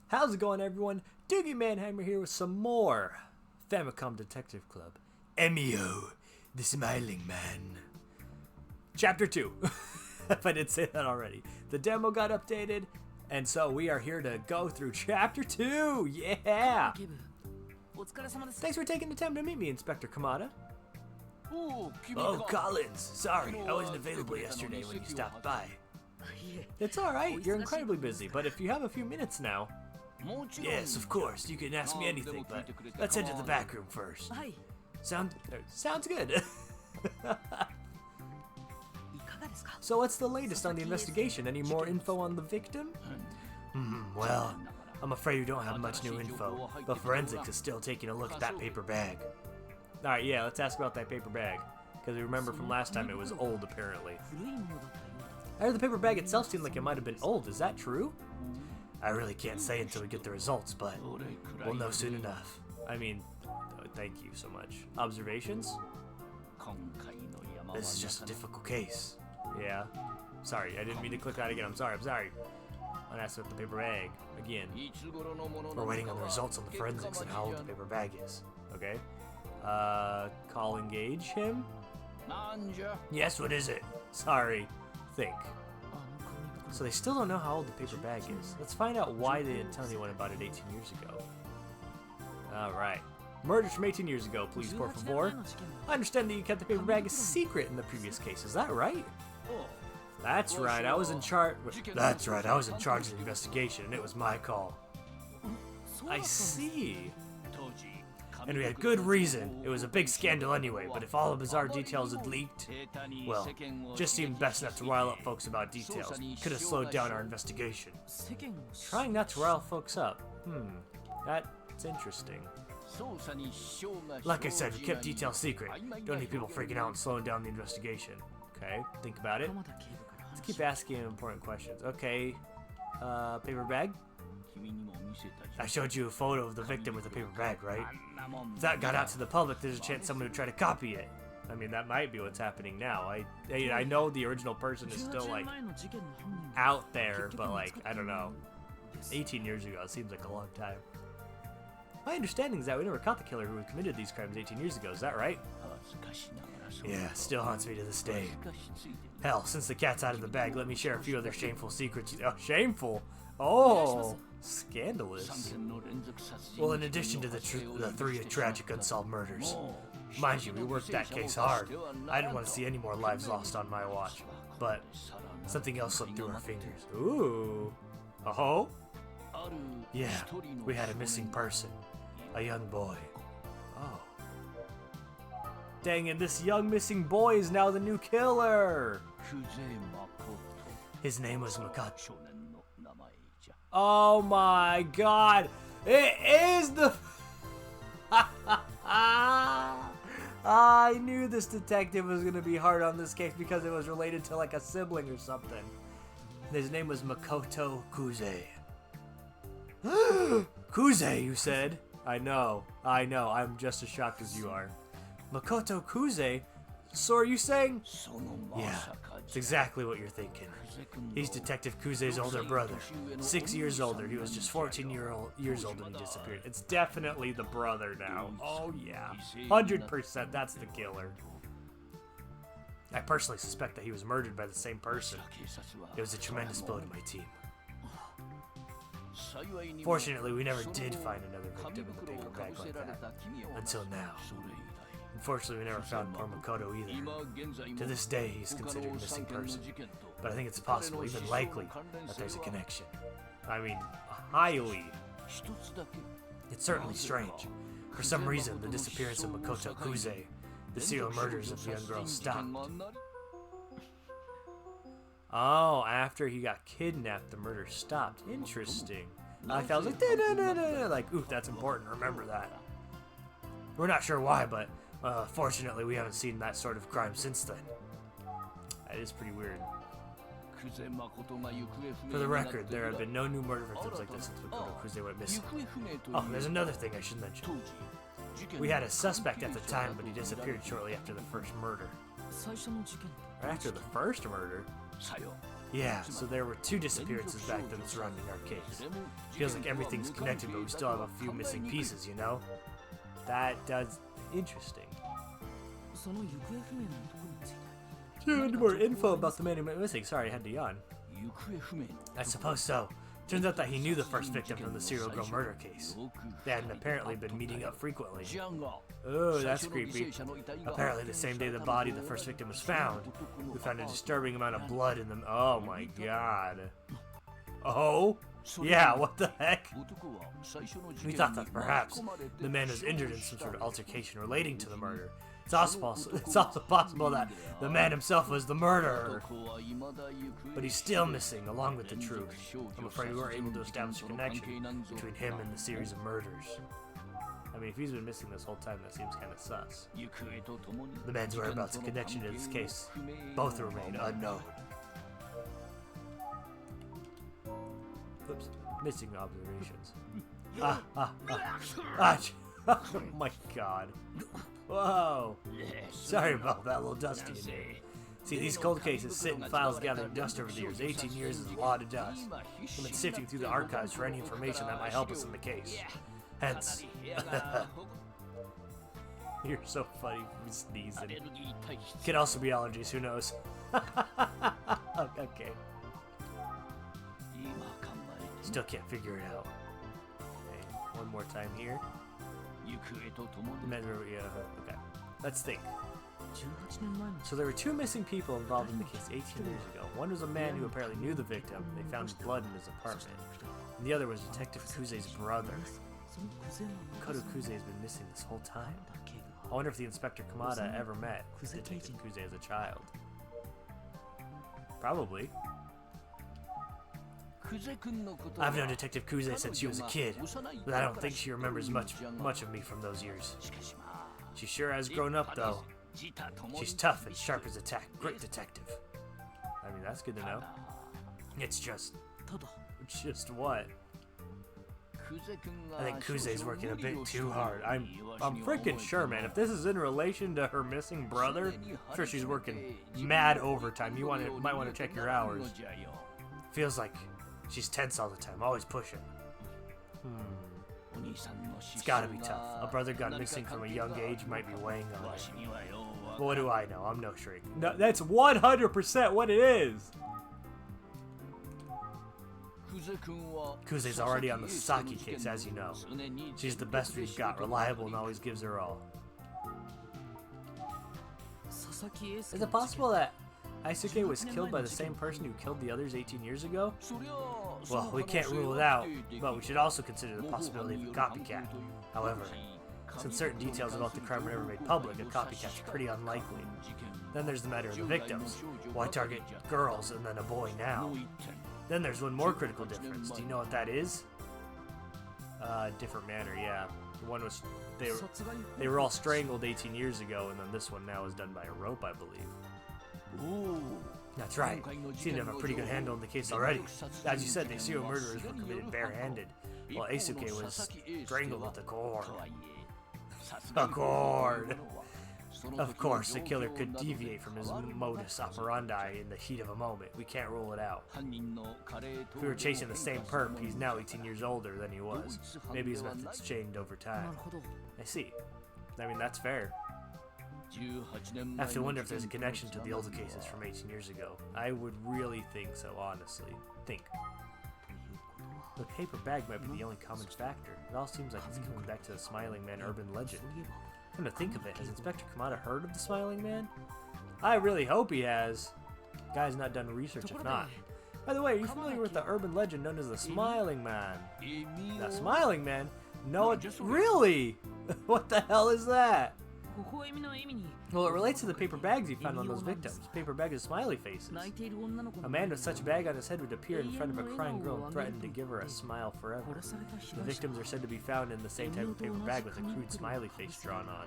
How's it going, everyone? Doogie Manheimer here with some more Famicom Detective Club. Emio, the Smiling Man. Chapter 2. If I didn't say that already. The demo got updated, and so we are here to go through Chapter 2. Yeah! Thanks for taking the time to meet me, Inspector Kamada. Oh, Collins. Sorry, I wasn't available yesterday when you stopped by. It's alright, you're incredibly busy, but if you have a few minutes now... Yes, of course, you can ask me anything, but let's head to the back room first. Sounds good. So what's the latest on the investigation? Any more info on the victim? Well, I'm afraid we don't have much new info, but forensics is still taking a look at that paper bag. Alright, yeah, let's ask about that paper bag, because we remember from last time it was old, apparently. I heard the paper bag itself seemed like it might have been old, is that true? I really can't say until we get the results, but we'll know soon enough. I mean, thank you so much. Observations? This is just a difficult case. Yeah. Sorry, I didn't mean to click that again. I'm sorry. I'll ask about the paper bag again. We're waiting on the results on the forensics and how old the paper bag is. Okay. Call engage him? Yes, what is it? Sorry. Think. So they still don't know how old the paper bag is. Let's find out why they didn't tell anyone about it 18 years ago. Alright. Murders from 18 years ago, please, por favor. I understand that you kept the paper bag a secret in the previous case. Is that right? That's right, I was in charge. That's right, I was in charge of the investigation, and it was my call. I see. And we had good reason. It was a big scandal anyway, but if all the bizarre details had leaked, well, just seemed best not to rile up folks about details. Could have slowed down our investigation. Trying not to rile folks up. That's interesting. Like I said, we kept details secret. Don't need people freaking out and slowing down the investigation. Okay, think about it. Let's keep asking important questions. Okay, paper bag? I showed you a photo of the victim with a paper bag, right? If that got out to the public, there's a chance someone would try to copy it. I mean, that might be what's happening now. I know the original person is still, like, out there, but, like, I don't know. 18 years ago, it seems like a long time. My understanding is that we never caught the killer who had committed these crimes 18 years ago, is that right? Yeah, still haunts me to this day. Hell, since the cat's out of the bag, let me share a few other shameful secrets. Oh, shameful? Oh, scandalous. Well, in addition to the 3 tragic unsolved murders. Mind you, we worked that case hard. I didn't want to see any more lives lost on my watch. But something else slipped through our fingers. Ooh. Oh? Yeah, we had a missing person. A young boy. Oh. Dang it, this young missing boy is now the new killer! His name was Makoto. Oh my god! It is the... I knew this detective was going to be hard on this case because it was related to like a sibling or something. His name was Makoto Kuze. Kuze, you said? I know. I'm just as shocked as you are. Makoto Kuze? So are you saying? Yeah, it's exactly what you're thinking. He's Detective Kuze's older brother. 6 years older. He was just 14 years old when he disappeared. It's definitely the brother now. Oh yeah. 100% that's the killer. I personally suspect that he was murdered by the same person. It was a tremendous blow to my team. Fortunately, we never did find another victim in the paper bag like that. Until now. Unfortunately, we never found poor Makoto either. To this day, he's considered a missing person. But I think it's possible, even likely, that there's a connection. I mean, highly. It's certainly strange. For some reason, the disappearance of Makoto Kuze, the serial murders of the young girl, stopped. Oh, after he got kidnapped, the murder stopped. Interesting. I was like, da-da-da-da-da. Like, ooh, that's important. Remember that. We're not sure why, but fortunately, we haven't seen that sort of crime since then. That is pretty weird. For the record, there have been no new murder victims like this since Makoto Kuze went missing. Oh, there's another thing I should mention. We had a suspect at the time, but he disappeared shortly after the first murder. Right after the first murder? Yeah, so there were 2 disappearances back then surrounding our case. Feels like everything's connected, but we still have a few missing pieces, you know? That does... interesting. Any more info about the man who went missing? Sorry, I had to yawn. I suppose so. Turns out that he knew the first victim from the serial girl murder case. They hadn't apparently been meeting up frequently. Oh, that's creepy. Apparently the same day the body of the first victim was found, we found a disturbing amount of blood in them. Oh my god. Oh? Yeah, what the heck? We thought that perhaps the man was injured in some sort of altercation relating to the murder. It's also possible that the man himself was the murderer. But he's still missing, along with the truth. I'm afraid we weren't able to establish a connection between him and the series of murders. I mean, if he's been missing this whole time, that seems kind of sus. The man's whereabouts and connection to this case both remain unknown. Oops. Missing observations. Oh my god. Whoa. Sorry about that, little dusty in there. See, these cold cases sit in files gathering dust over the years. 18 years is a lot of dust. I've been sifting through the archives for any information that might help us in the case. Hence. You're so funny from sneezing. Could also be allergies, who knows? Okay. Still can't figure it out. Okay, one more time here. Okay, let's think. So there were 2 missing people involved in the case 18 years ago. One was a man who apparently knew the victim. They found his blood in his apartment. And the other was Detective Kuze's brother. Koto Kuze has been missing this whole time. I wonder if the Inspector Kamada ever met Detective Kuze as a child. Probably. I've known Detective Kuze since she was a kid, but I don't think she remembers much of me from those years. She sure has grown up, though. She's tough and sharp as a tack. Great detective. I mean, that's good to know. It's just what? I think Kuze's working a bit too hard. I'm freaking sure, man. If this is in relation to her missing brother, I'm sure she's working mad overtime. You might want to check your hours. Feels like she's tense all the time, always pushing. It's gotta be tough. A brother gone missing from a young age might be weighing on her. But what do I know? I'm no shrink. No, that's 100% what it is! Kuze's already on the Saki case, as you know. She's the best we've got, reliable and always gives her all. Is it possible that Aisuke was killed by the same person who killed the others 18 years ago? Well, we can't rule it out, but we should also consider the possibility of a copycat. However, since certain details about the crime were never made public, a copycat's pretty unlikely. Then there's the matter of the victims. Why target girls and then a boy now? Then there's one more critical difference. Do you know what that is? Different manner, yeah. One was they were all strangled 18 years ago, and then this one now is done by a rope, I believe. Ooh. That's right. Seem to have a pretty good handle on the case already. As you said, the serial murderers were committed barehanded, while Eisuke was strangled with a cord. A cord! Of course, the killer could deviate from his modus operandi in the heat of a moment. We can't rule it out. If we were chasing the same perp, he's now 18 years older than he was. Maybe his methods changed over time. I see. I mean, that's fair. I have to wonder if there's a connection to the older cases from 18 years ago. I would really think so, honestly. Think. The paper bag might be the only common factor. It all seems like it's coming back to the Smiling Man urban legend. Come to think of it, has Inspector Kamada heard of the Smiling Man? I really hope he has. Guy's not done research if not. By the way, are you familiar with the urban legend known as the Smiling Man? The Smiling Man? No, it's really? What the hell is that? Well, it relates to the paper bags you found on those victims. Paper bag is smiley faces. A man with such a bag on his head would appear in front of a crying girl and threaten to give her a smile forever. The victims are said to be found in the same type of paper bag with a crude smiley face drawn on.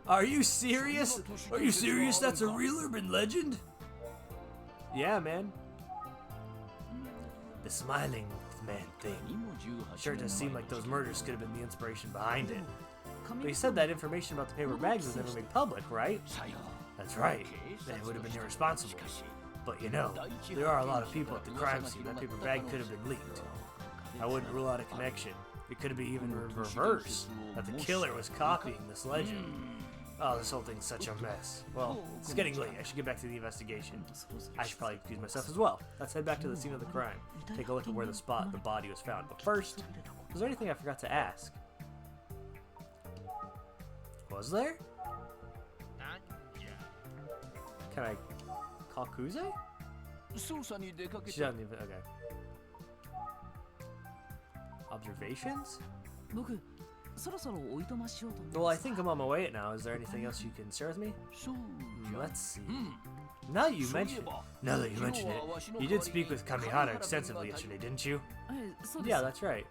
Are you serious? Are you serious? That's a real urban legend? Yeah, man. The Smiling Man thing. Sure does seem like those murders could have been the inspiration behind it. But you said that information about the paper bags was never made public, right? That's right. That would have been irresponsible. But you know, there are a lot of people at the crime scene. That paper bag could have been leaked. I wouldn't rule out a connection. It could be even reverse, that the killer was copying this legend. Oh, this whole thing's such a mess. Well, it's getting late. I should get back to the investigation. I should probably excuse myself as well. Let's head back to the scene of the crime. Take a look at where the body was found. But first, was there anything I forgot to ask? Was there? Can I call Kuze? She doesn't even, okay. Observations? Well, I think I'm on my way now. Is there anything else you can share with me? Let's see. Now that you mention it, you did speak with Kamihara extensively yesterday, didn't you? Yeah, that's right.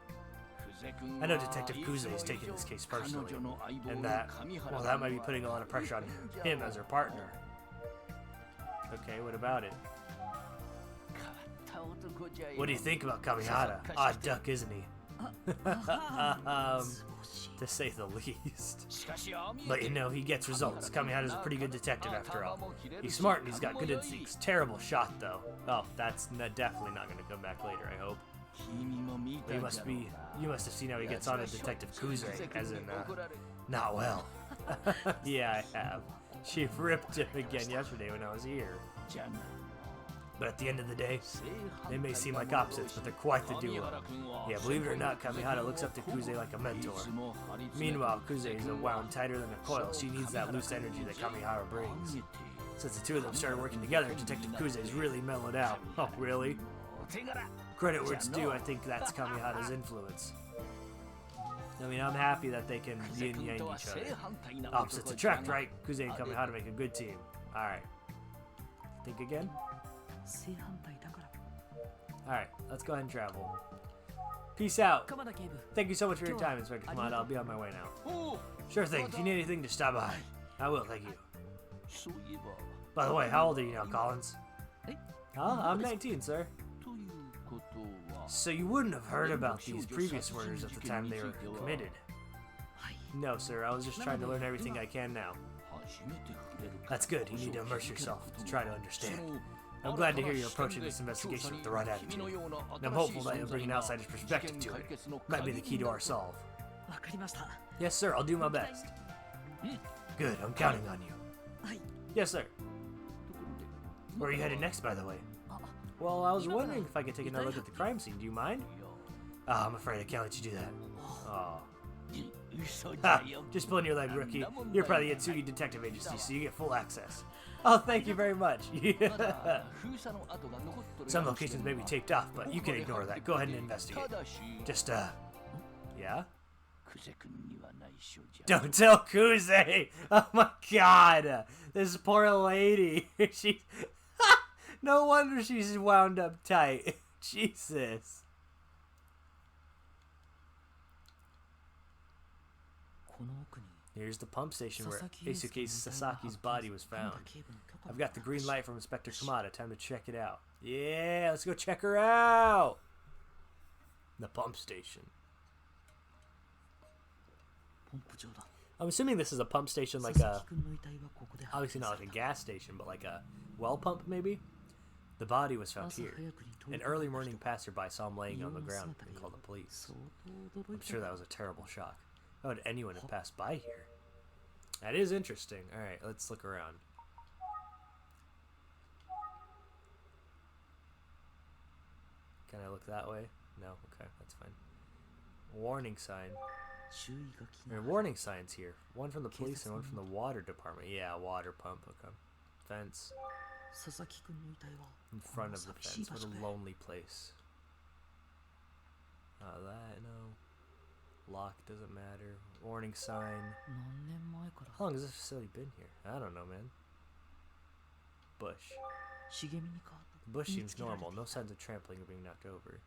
I know Detective Kuze is taking this case personally, and that might be putting a lot of pressure on him as her partner. Okay, what about it? What do you think about Kamihara? Odd duck, isn't he? To say the least. But you know, he gets results. Kamihara's a pretty good detective after all. He's smart and he's got good instincts. Terrible shot though. Oh, that's definitely not going to come back later, I hope. You must have seen how he gets on with Detective Kuze, as in, not well. Yeah, I have. She ripped him again yesterday when I was here. But at the end of the day, they may seem like opposites, but they're quite the duo. Yeah, believe it or not, Kamihara looks up to Kuze like a mentor. Meanwhile, Kuze is wound tighter than a coil. She needs that loose energy that Kamihara brings. Since the two of them started working together, Detective Kuze has really mellowed out. Oh, really? Credit where it's due, I think that's Kamihara's influence. I mean, I'm happy that they can yin yang each other. Opposites attract, right? Kuze and Kamihara make a good team. Alright. Think again? Alright, let's go ahead and travel. Peace out. Thank you so much for your time, Inspector Kamada. I'll be on my way now. Sure thing. If you need anything, just stop by. I will, thank you. By the way, how old are you now, Collins? I'm 19, sir. So you wouldn't have heard about these previous murders at the time they were committed? No, sir. I was just trying to learn everything I can now. That's good. You need to immerse yourself to try to understand. I'm glad to hear you're approaching this investigation with the right attitude. And I'm hopeful that you'll bring an outsider's perspective to it. Might be the key to our solve. Yes, sir. I'll do my best. Good. I'm counting on you. Yes, sir. Where are you headed next, by the way? Well, I was wondering if I could take another look at the crime scene. Do you mind? I'm afraid I can't let you do that. Oh. Ha! Just pulling your leg, rookie. You're probably at Tsugi Detective Agency, so you get full access. Oh, thank you very much. Some locations may be taped off, but you can ignore that. Go ahead and investigate. Just, yeah? Don't tell Kuze! Oh my god! This poor lady. She... No wonder she's wound up tight. Jesus. Here's the pump station where Eisuke Sasaki's body was found. I've got the green light from Inspector Kamada. Time to check it out. Yeah, let's go check her out. The pump station. I'm assuming this is a pump station like a... Obviously not like a gas station, but like a well pump maybe? The body was found here. An early morning passerby saw him laying on the ground and called the police. I'm sure that was a terrible shock. How would anyone have passed by here? That is interesting. Alright, let's look around. Can I look that way? No? Okay, that's fine. Warning sign. There are warning signs here. One from the police and one from the water department. Yeah, water pump. Okay. Fence. In front of the fence. What a lonely place. That, no. Lock doesn't matter. Warning sign. How long has this facility been here? I don't know, man. Bush. The bush seems normal. No signs of trampling or being knocked over.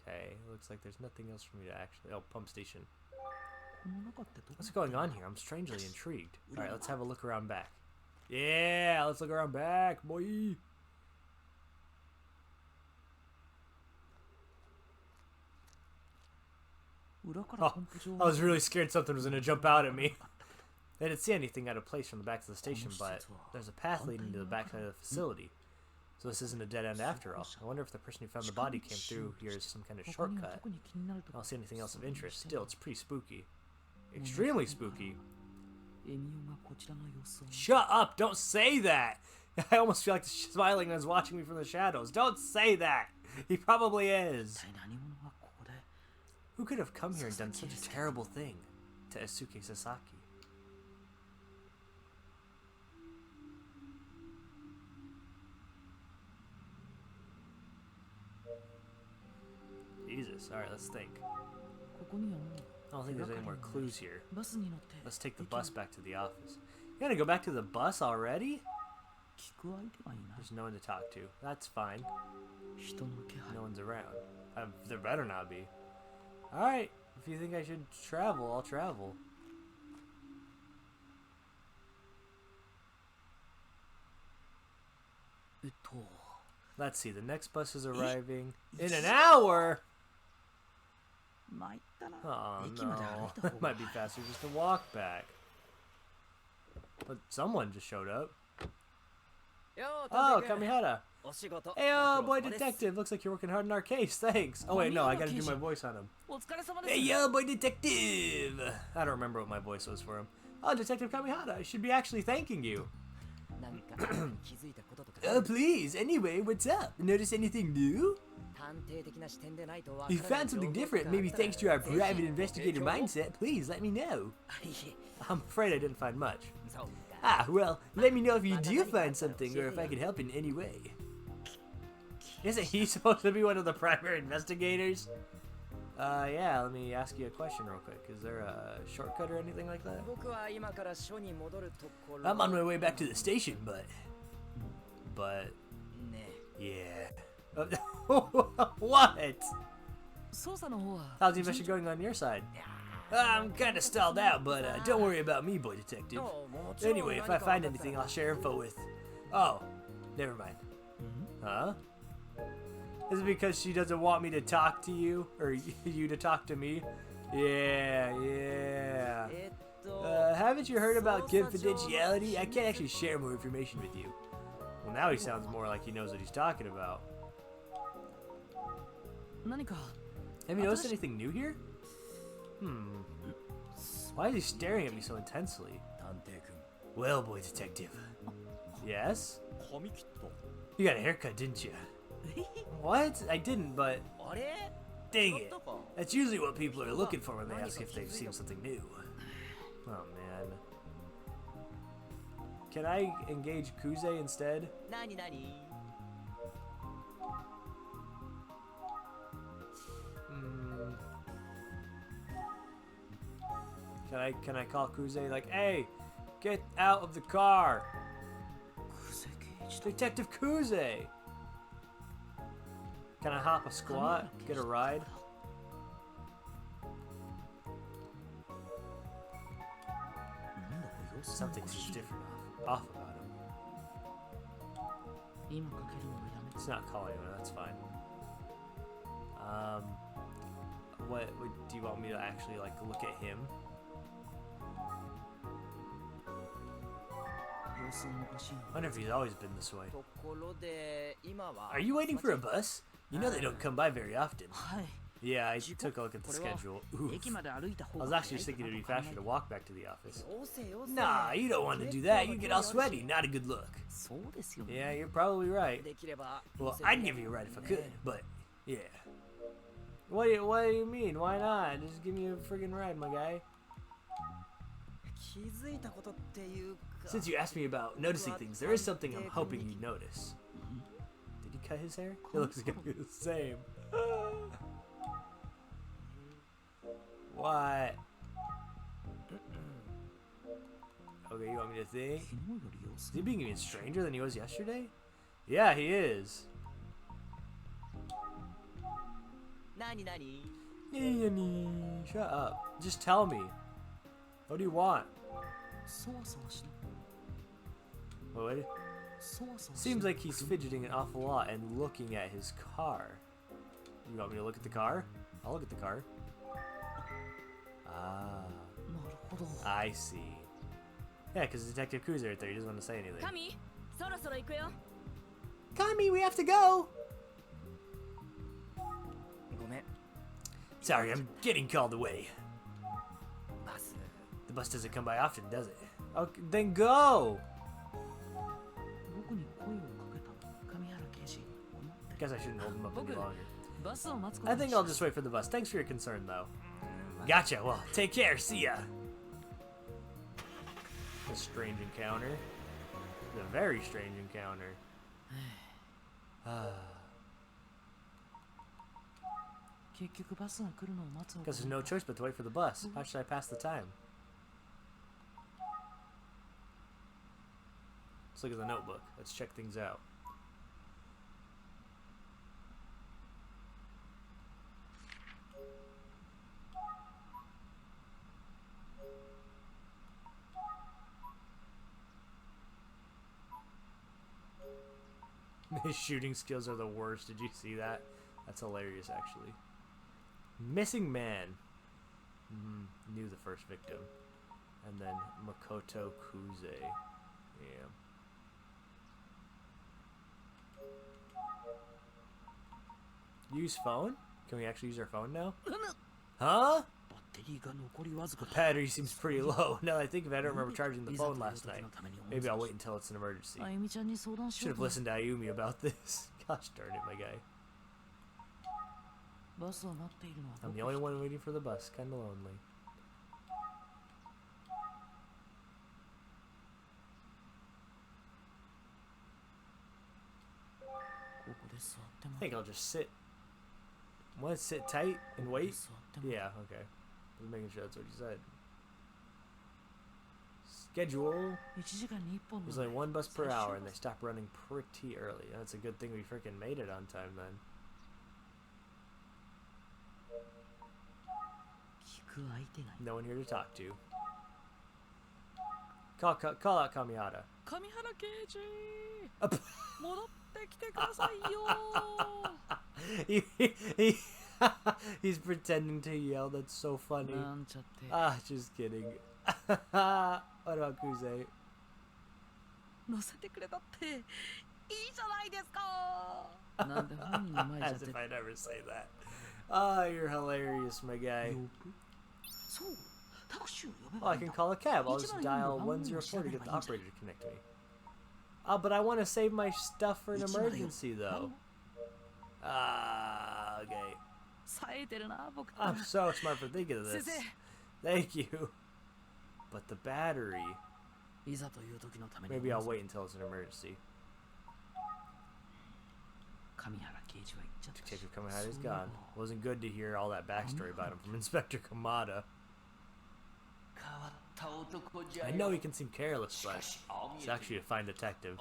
Okay, looks like there's nothing else for me to actually... Oh, pump station. What's going on here? I'm strangely intrigued. Alright, let's have a look around back. Yeah, let's look around back, boy! Oh, I was really scared something was going to jump out at me. They didn't see anything out of place from the back of the station, but there's a path leading to the back side of the facility. So this isn't a dead end after all. I wonder if the person who found the body came through here as some kind of shortcut. I don't see anything else of interest. Still, it's pretty spooky. Extremely spooky. Shut up! Don't say that! I almost feel like smiling and is watching me from the shadows. Don't say that! He probably is. Who could have come here and done such a terrible thing to Esuke Sasaki? Jesus, alright, let's think. I don't think there's any more clues here. Let's take the bus back to the office. You gotta go back to the bus already? There's no one to talk to. That's fine. No one's around. There better not be. Alright, if you think I should travel, I'll travel. Let's see, the next bus is arriving in an hour! Oh no, it might be faster just to walk back. But someone just showed up. Oh, Kamihara. Hey, boy detective. Looks like you're working hard on our case. Thanks. Oh wait, no, I gotta do my voice on him. Hey, boy detective. I don't remember what my voice was for him. Oh, Detective Kamihara, I should be actually thanking you. Oh, please. Anyway, what's up? Notice anything new? You found something different, maybe thanks to our private investigator mindset. Please let me know. I'm afraid I didn't find much. Ah, well, let me know if you do find something or if I can help in any way. Isn't he supposed to be one of the primary investigators? Yeah, let me ask you a question real quick. Is there a shortcut or anything like that? I'm on my way back to the station, but... Yeah. What? How's the investigation going on your side? I'm kind of stalled out, but don't worry about me, boy detective. Anyway, if I find anything, I'll share info with... Oh, never mind. Huh? Is it because she doesn't want me to talk to you? Or you to talk to me? Yeah. Haven't you heard about confidentiality? I can't actually share more information with you. Well, now he sounds more like he knows what he's talking about. Have you noticed anything new here? Why is he staring at me so intensely? Well, boy detective. Yes? You got a haircut, didn't you? What? I didn't, but... Dang it. That's usually what people are looking for when they ask if they've seen something new. Oh, man. Can I engage Kuze instead? Can I call Kuze like, hey, get out of the car. Detective Kuze. Can I hop a squat? Get a ride? Something seems different off about him. It's not calling him, that's fine. What do you want me to actually like look at him? I wonder if he's always been this way. Are you waiting for a bus? You know they don't come by very often. Yeah, I took a look at the schedule. Oof. I was actually thinking it'd be faster to walk back to the office. Nah, you don't want to do that. You get all sweaty. Not a good look. Yeah, you're probably right. Well, I'd give you a ride if I could, but yeah. What do you mean? Why not? Just give me a friggin' ride, my guy. Since you asked me about noticing things, there is something I'm hoping you notice. Did he cut his hair? It looks exactly the same. What? Okay, you want me to think? Is he being even stranger than he was yesterday? Yeah, he is. Shut up. Just tell me. What do you want? What? Seems like he's fidgeting an awful lot and looking at his car. You want me to look at the car? I'll look at the car. Ah. I see. Yeah, because Detective Kuze right there. He doesn't want to say anything. Kami, そろそろ行くよ. Kami, we have to go! Sorry, I'm getting called away. The bus doesn't come by often, does it? Okay, then go! Guess I shouldn't hold him up any longer. I think I'll just wait for the bus. Thanks for your concern, though. Gotcha. Well, take care. See ya. A strange encounter. A very strange encounter. Guess there's no choice but to wait for the bus. How should I pass the time? Let's look at the notebook. Let's check things out. His shooting skills are the worst. Did you see that? That's hilarious, actually. Missing man. Knew the first victim. And then Makoto Kuze. Yeah. Use phone? Can we actually use our phone now? Huh? Battery seems pretty low. Now that I think of it, I don't remember charging the phone last night. Maybe I'll wait until it's an emergency. Should have listened to Ayumi about this. Gosh darn it, my guy. I'm the only one waiting for the bus. Kinda lonely. I think I'll just sit. Want to sit tight and wait? Yeah, okay. Just making sure that's what you said. Schedule. There's only one bus per hour and they stop running pretty early. That's a good thing we freaking made it on time then. No one here to talk to. Call out Kamihara. Kamihara Keiji! He's pretending to yell. That's so funny. Ah, just kidding. What about Kuze? As if I'd ever say that. Ah, you're hilarious, my guy. Oh, I can call a cab. I'll just dial 104 to get the operator to connect me. Oh, but I want to save my stuff for an emergency, though. Ah, okay. I'm so smart for thinking of this. Thank you. But the battery... Maybe I'll wait until it's an emergency. Detective Kamihara is gone. Wasn't good to hear all that backstory about him from Inspector Kamada. I know he can seem careless, but he's actually a fine detective.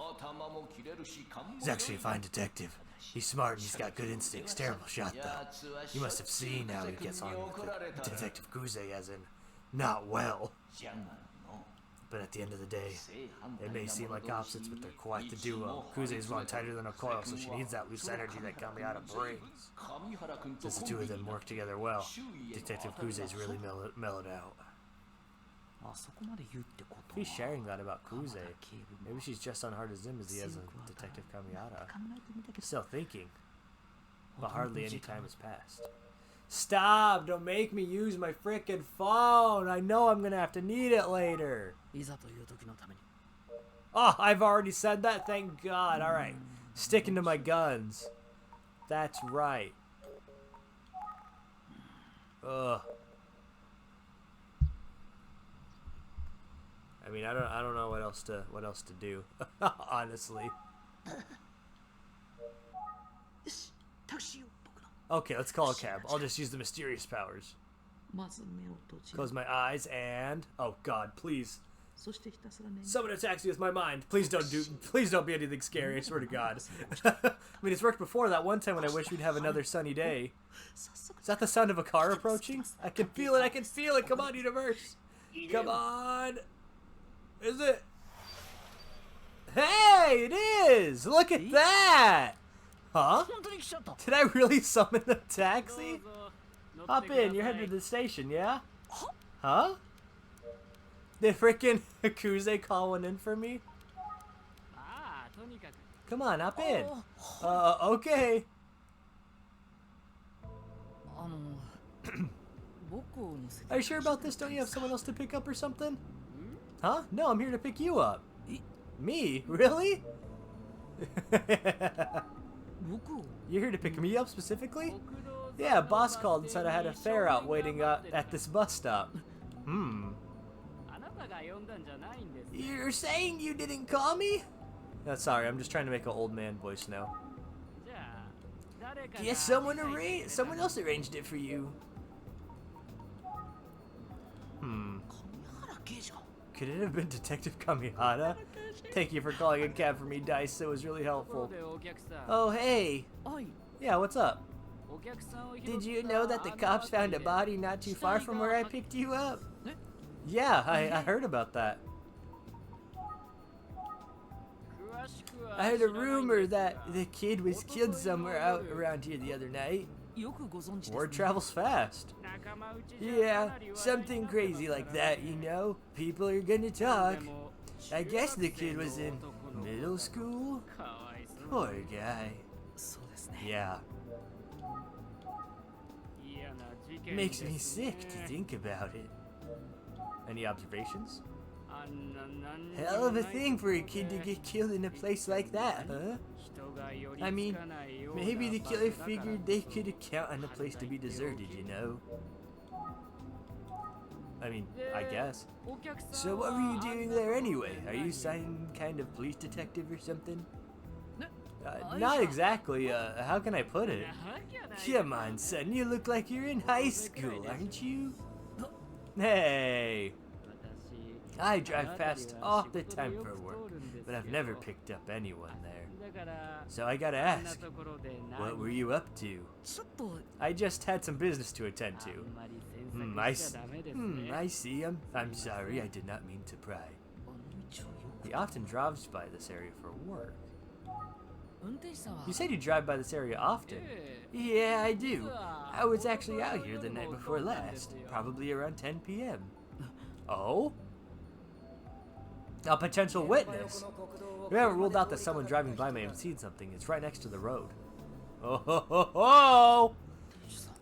He's actually a fine detective. He's smart and he's got good instincts. Terrible shot, though. You must have seen how he gets on with Detective Kuze, as in, not well. But at the end of the day, they may seem like opposites, but they're quite the duo. Kuze is run tighter than a coil, so she needs that loose energy that Kamihara brings. Since the two of them work together well, Detective Kuze is really mellowed out. He's sharing that about Kuze. Maybe she's just on hard as him as he is on Detective Kamihara. Still thinking, but hardly any time has passed. Stop! Don't make me use my frickin' phone! I know I'm gonna have to need it later! Oh, I've already said that? Thank God. Alright. Sticking to my guns. That's right. Ugh. I mean, I don't know what else to do. Honestly. Okay, let's call a cab. I'll just use the mysterious powers. Close my eyes and... Oh God, please. Someone attacks me with my mind. Please don't be anything scary, I swear to God. I mean, it's worked before that one time when I wish we'd have another sunny day. Is that the sound of a car approaching? I can feel it, I can feel it. Come on, universe. Come on. Is it? Hey, it is! Look at that! Huh? Did I really summon a taxi? Hop in, you're headed to the station, yeah? Huh? Did frickin' Akuze call one in for me? Come on, hop in. Okay. Are you sure about this? Don't you have someone else to pick up or something? Huh? No, I'm here to pick you up. Me? Really? You're here to pick me up specifically? Yeah, boss called and said I had a fare out waiting at this bus stop. You're saying you didn't call me? No, sorry, I'm just trying to make an old man voice now. Guess someone else arranged it for you. Could it have been Detective Kamihara? Thank you for calling a cab for me, Dice. It was really helpful. Oh, hey. Yeah, what's up? Did you know that the cops found a body not too far from where I picked you up? Yeah, I heard about that. I heard a rumor that the kid was killed somewhere out around here the other night. Word travels fast. Yeah, something crazy like that, you know. People are gonna talk. I guess the kid was in middle school? Poor guy. Yeah. Makes me sick to think about it. Any observations? Hell of a thing for a kid to get killed in a place like that, huh? I mean, maybe the killer figured they could count on the place to be deserted, you know? I mean, I guess. So what were you doing there anyway? Are you some kind of police detective or something? Not exactly. How can I put it? Come on, son. You look like you're in high school, aren't you? Hey. I drive past all the time for work, but I've never picked up anyone there. So I gotta ask, what were you up to? I just had some business to attend to. I see. I'm sorry, I did not mean to pry. He often drives by this area for work. You said you drive by this area often. Yeah, I do. I was actually out here the night before last, probably around 10 p.m. Oh? A potential witness. We haven't ruled out that someone driving by may have seen something. It's right next to the road. Oh ho ho ho!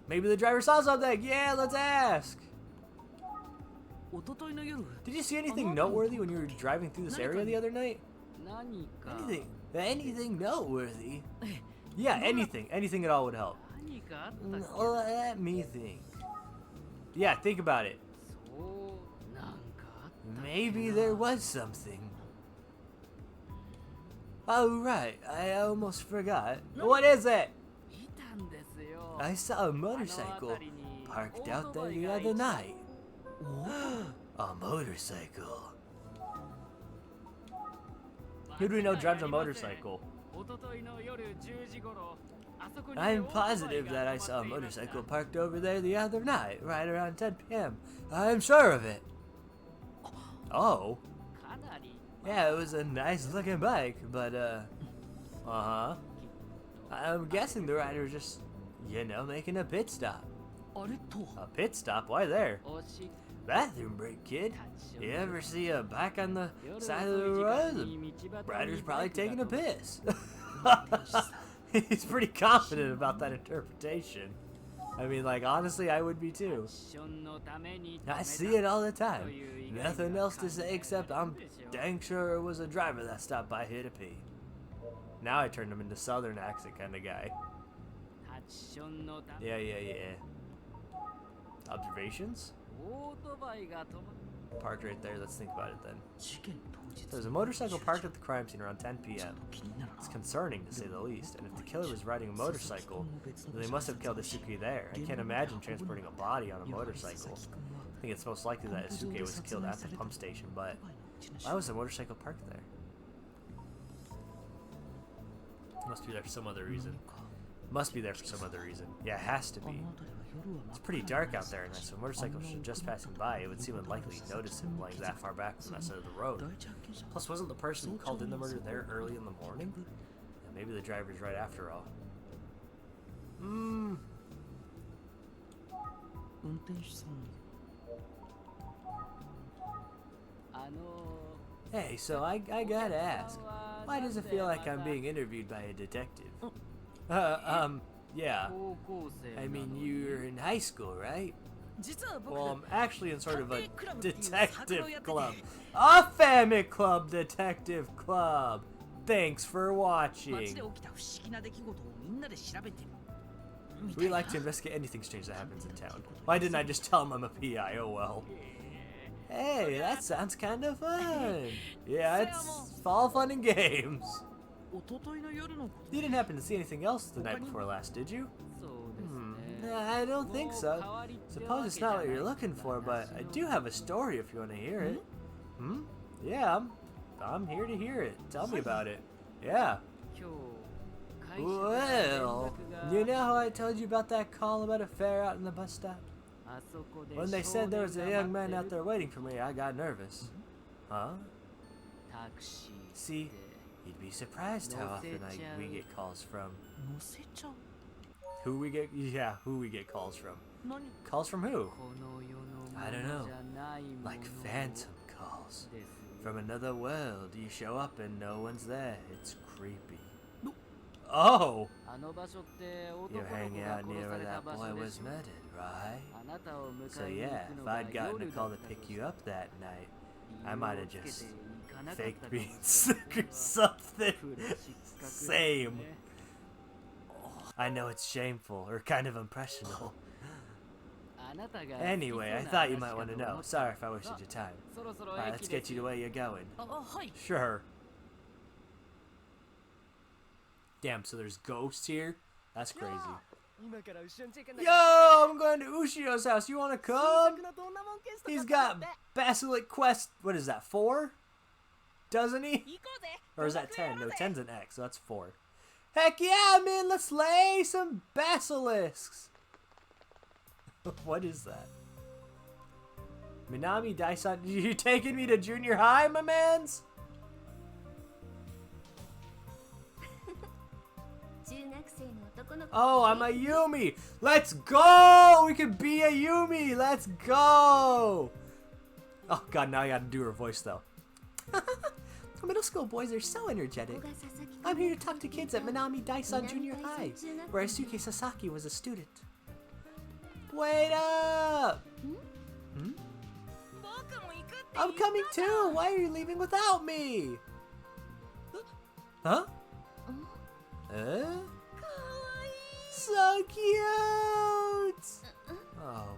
Maybe the driver saw something. Yeah, let's ask. Did you see anything noteworthy when you were driving through this area the other night? Anything noteworthy? Yeah, anything at all would help. Let me think. Yeah, think about it. Maybe there was something. Oh right, I almost forgot. What is it? I saw a motorcycle parked out there the other night. A motorcycle. Who do we know drives a motorcycle? I'm positive that I saw a motorcycle parked over there the other night, right around 10 p.m. I'm sure of it. Oh. Yeah, it was a nice looking bike, but I'm guessing the rider was just, you know, making a pit stop. A pit stop? Why there? Bathroom break, kid. You ever see a bike on the side of the road? The rider's probably taking a piss. He's pretty confident about that interpretation. I mean, like, honestly, I would be too. I see it all the time. Nothing else to say except I'm dang sure it was a driver that stopped by here to pee. Now I turned him into southern accent kind of guy. Yeah. Observations? Parked right there. Let's think about it then. There's a motorcycle parked at the crime scene around 10 p.m. It's concerning to say the least, and if the killer was riding a motorcycle, then they must have killed Isuke there. I can't imagine transporting a body on a motorcycle. I think it's most likely that Isuke was killed at the pump station, but why was the motorcycle parked there? Must be there for some other reason. Must be there for some other reason. Yeah, it has to be. It's pretty dark out there, and if a motorcycle was just passing by, it would seem unlikely to notice him laying that far back from that side of the road. Plus, wasn't the person who called in the murder there early in the morning? And maybe the driver's right after all. Hey, so I gotta ask, why does it feel like I'm being interviewed by a detective? Yeah. I mean, you're in high school, right? Well, I'm actually in sort of a detective club. A Famicom Detective Club! Thanks for watching. We like to investigate anything strange that happens in town. Why didn't I just tell him I'm a PI? Oh well. Hey, that sounds kind of fun. Yeah, it's all fun and games. You didn't happen to see anything else the night before last, did you? I don't think so. Suppose it's not what you're looking for, but I do have a story if you want to hear it. Yeah, I'm here to hear it. Tell me about it. Yeah. Well, you know how I told you about that call about a fare out in the bus stop? When they said there was a young man out there waiting for me, I got nervous. Huh? See, you'd be surprised how often we get calls from. Who we get calls from. Calls from who? I don't know. Like phantom calls. From another world, you show up and no one's there. It's creepy. Oh! You're hanging out near where that boy was murdered, right? So yeah, if I'd gotten a call to pick you up that night, I might have just faked being sick or something. Same. I know it's shameful, or kind of impressionable. Anyway, I thought you might want to know. Sorry if I wasted your time. Alright, let's get you to where you're going. Sure. Damn, so there's ghosts here? That's crazy. Yo, I'm going to Ushio's house. You want to come? He's got Basilic Quest, what is that, 4? Doesn't he? Or is that 10? No, 10's an X, so that's 4. Heck yeah, man, let's slay some basilisks. What is that? Minami Daisan, you taking me to junior high, my mans? Oh, I'm a Yumi. Let's go. We can be a Yumi. Let's go. Oh, God, now I got to do her voice, though. Middle school boys are so energetic. I'm here to talk to kids at Minami Daisan Junior High, where Asuke Sasaki was a student. Wait up! I'm coming too! Why are you leaving without me? Huh? So cute! Oh.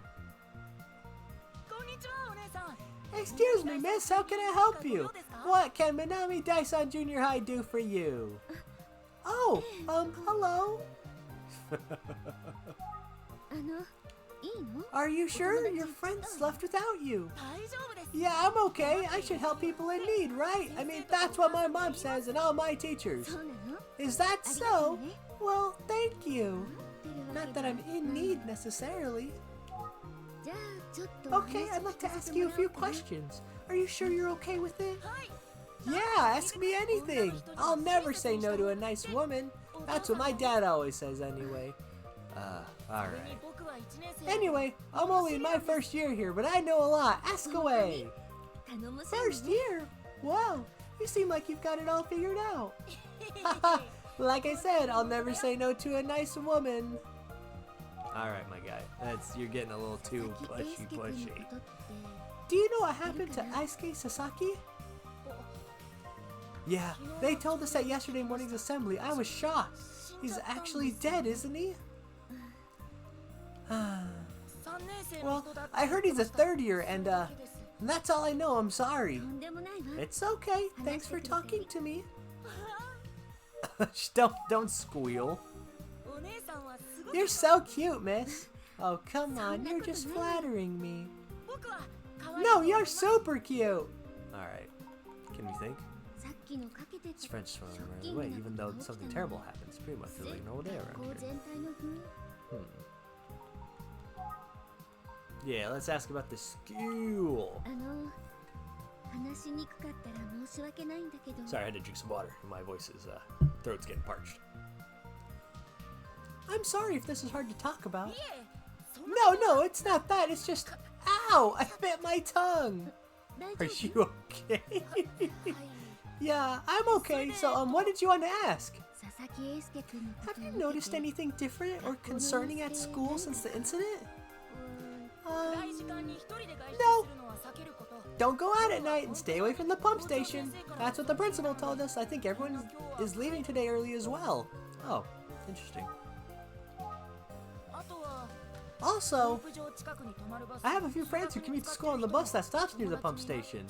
Excuse me, miss, how can I help you? What can Minami Daisan Junior High do for you? Oh, hello? Are you sure? Your friends left without you. Yeah, I'm okay. I should help people in need, right? I mean, that's what my mom says and all my teachers. Is that so? Well, thank you. Not that I'm in need necessarily. Okay, I'd like to ask you a few questions. Are you sure you're okay with it? Yeah, ask me anything. I'll never say no to a nice woman. That's what my dad always says anyway. Alright. Anyway, I'm only in my first year here, but I know a lot. Ask away. First year? Wow, you seem like you've got it all figured out. Like I said, I'll never say no to a nice woman. Alright, my guy. You're getting a little too pushy. Do you know what happened to Asuke Sasaki? Yeah, they told us at yesterday morning's assembly. I was shocked. He's actually dead, isn't he? Well, I heard he's a third year, and that's all I know. I'm sorry. It's okay. Thanks for talking to me. Don't squeal. You're so cute, miss. Oh, come on. You're just flattering me. No, you're super cute. Alright. Can we think? It's French swirling right away, even though something terrible happens. Pretty much feels like an old day around here. Yeah, let's ask about the school. Sorry, I had to drink some water. My voice is, throat's getting parched. I'm sorry if this is hard to talk about. No, it's not that. It's just, ow, I bit my tongue. Are you okay? Yeah, I'm okay. So, what did you want to ask? Have you noticed anything different or concerning at school since the incident? No. Don't go out at night and stay away from the pump station. That's what the principal told us. I think everyone is leaving today early as well. Oh, interesting. Also, I have a few friends who commute to school on the bus that stops near the pump station.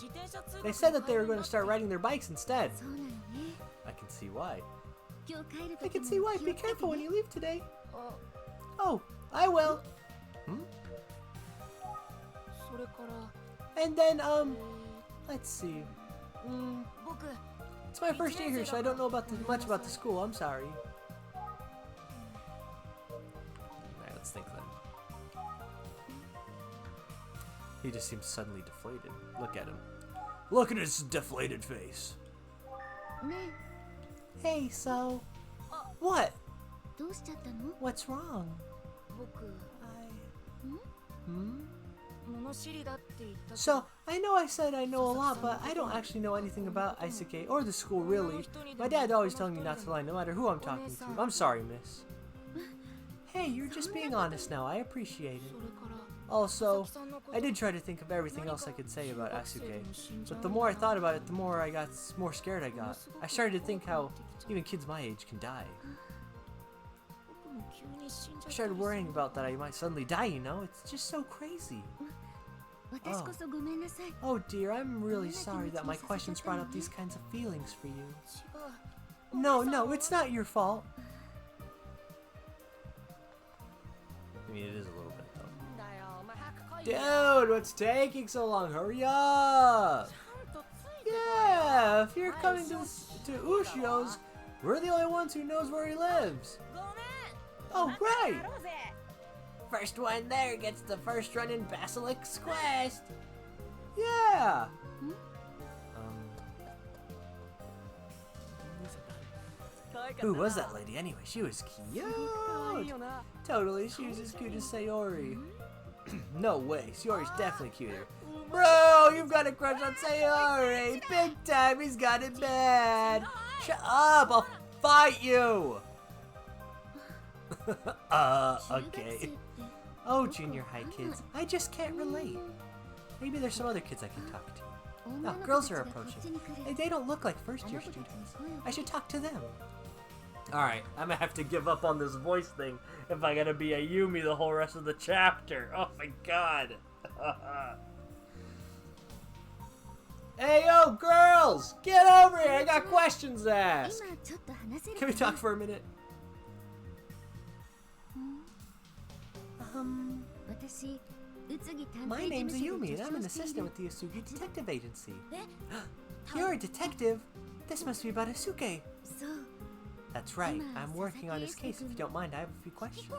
They said that they were going to start riding their bikes instead. I can see why. I can see why. Be careful when you leave today. Oh, I will. And then, let's see. It's my first year here, so I don't know much about the school. I'm sorry. Alright, let's think then. He just seems suddenly deflated. Look at him. Look at his deflated face. Hey, so... What? What's wrong? So, I know I said I know a lot, but I don't actually know anything about Isuke or the school, really. My dad's always telling me not to lie, no matter who I'm talking to. I'm sorry, miss. Hey, you're just being honest now. I appreciate it. Also, I did try to think of everything else I could say about Asuke, but the more I thought about it, the more scared I got. I started to think how even kids my age can die. I started worrying about that I might suddenly die, you know? It's just so crazy. Oh dear, I'm really sorry that my questions brought up these kinds of feelings for you. No, it's not your fault. I mean, it is a little bit, though. Dude, what's taking so long? Hurry up! Yeah, if you're coming to Ushio's, we're the only ones who knows where he lives. Oh, right! First one there gets the first run in Basilic's Quest. Yeah! Who was that lady anyway? She was cute! Totally, she was as cute as Sayori. No way, Sayori's definitely cuter. Bro, you've got a crush on Sayori! Big time, he's got it bad! Shut up, I'll fight you! Okay. Oh, junior high kids, I just can't relate. Maybe there's some other kids I can talk to. No, girls are approaching. They don't look like first-year students. I should talk to them. Alright, I'm gonna have to give up on this voice thing if I gotta be a Yumi the whole rest of the chapter. Oh my god. Hey, yo, girls! Get over here! I got questions to ask! Can we talk for a minute? My name's Ayumi, and I'm an assistant with the Asugi Detective Agency. You're a detective? This must be about Asuke. That's right, I'm working on his case. If you don't mind, I have a few questions.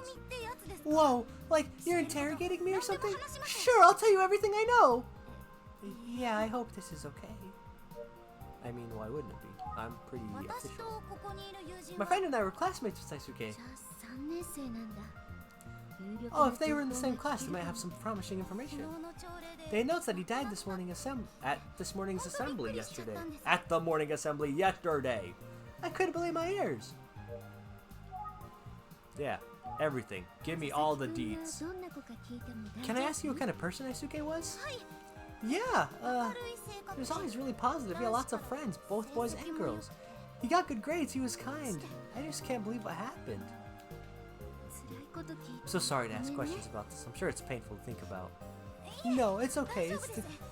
Whoa, like you're interrogating me or something? Sure, I'll tell you everything I know. Yeah, I hope this is okay. I mean, why wouldn't it be? I'm pretty official. My friend and I were classmates with Saisuke. Oh, if they were in the same class, they might have some promising information. They announced that he died this morning at this morning's assembly yesterday. At the morning assembly yesterday. I couldn't believe my ears. Yeah, everything. Give me all the deets. Can I ask you what kind of person Isuke was? Yeah, he was always really positive. He had lots of friends, both boys and girls. He got good grades, he was kind. I just can't believe what happened. I'm so sorry to ask questions about this. I'm sure it's painful to think about. No, it's okay.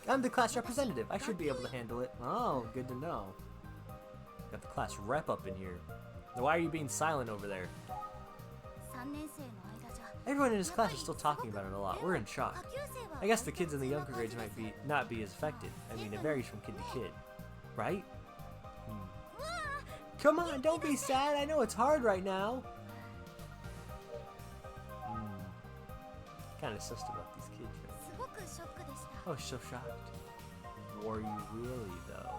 I'm the class representative. I should be able to handle it. Oh, good to know. Got the class rep up in here. Now, why are you being silent over there? Everyone in his class is still talking about it a lot. We're in shock. I guess the kids in the younger grades might not be as affected. I mean, it varies from kid to kid. Right? Come on, don't be sad. I know it's hard right now. Kind of sussed about these kids, right? Oh, so shocked. Were you really, though?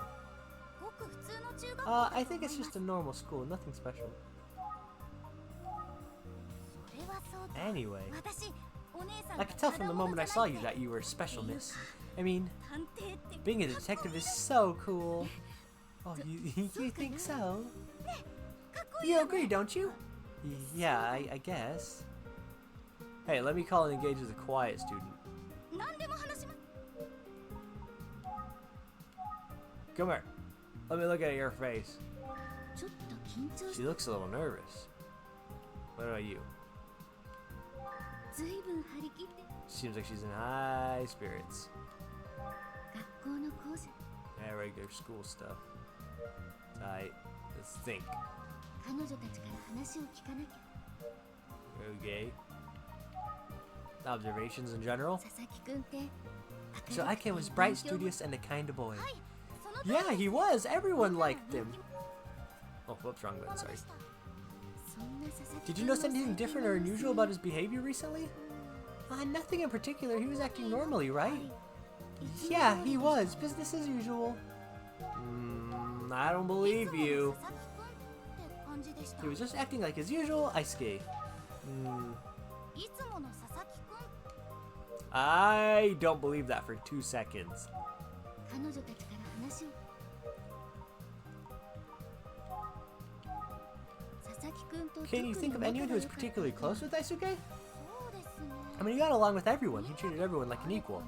I think it's just a normal school, nothing special. Anyway, I could tell from the moment I saw you that you were special, miss. I mean, being a detective is so cool. Oh, you think so? You agree, don't you? Yeah, I guess. Hey, let me call and engage as a quiet student. Come here. Let me look at your face. She looks a little nervous. What about you? Seems like she's in high spirits. Yeah, regular school stuff. Tight. Let's think. Okay. Observations in general? So Ike was bright, studious, and a kind boy. Yeah, he was. Everyone liked him. Oh, whoops, wrong button, sorry. Did you notice anything different or unusual about his behavior recently? Nothing in particular. He was acting normally, right? Yeah, he was. Business as usual. I don't believe you. He was just acting like as usual, Aisuke. I don't believe that for 2 seconds. Can you think of anyone who was particularly close with Aisuke? I mean, he got along with everyone. He treated everyone like an equal.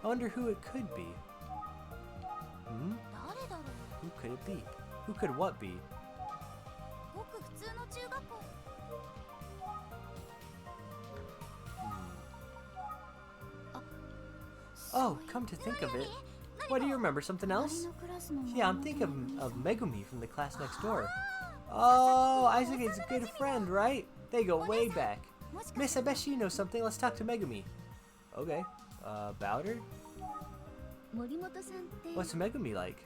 I wonder who it could be. Who could it be? Who could what be? Oh, come to think of it. What, do you remember something else? Yeah, I'm thinking of Megumi from the class next door. Oh, Aisuke's a good friend, right? They go way back. Miss, I bet she knows something. Let's talk to Megumi. Okay. About her? What's Megumi like?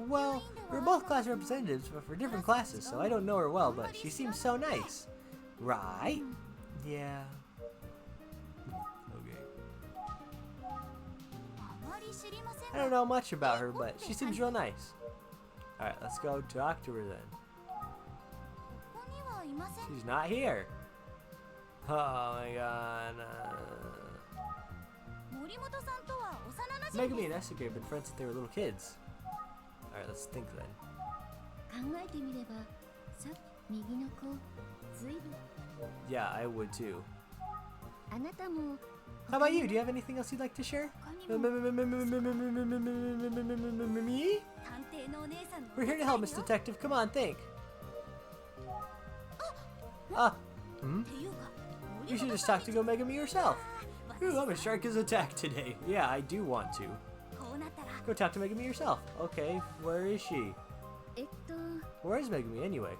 Well, we're both class representatives, but for different classes, so I don't know her well, but she seems so nice. Right? Yeah. Okay. I don't know much about her, but she seems real nice. Alright, let's go talk to her then. She's not here. Oh my god. Megumi and Aisuke have been friends since they were little kids. Alright, let's think then. Yeah, I would too. How about you? Do you have anything else you'd like to share? Me? We're here to help, Miss Detective. Come on, think. You should just talk to Go Megumi yourself. Ooh, I'm a shark is attacked today. Yeah, I do want to. Go talk to Megumi yourself. Okay, where is she? Where is Megumi anyway?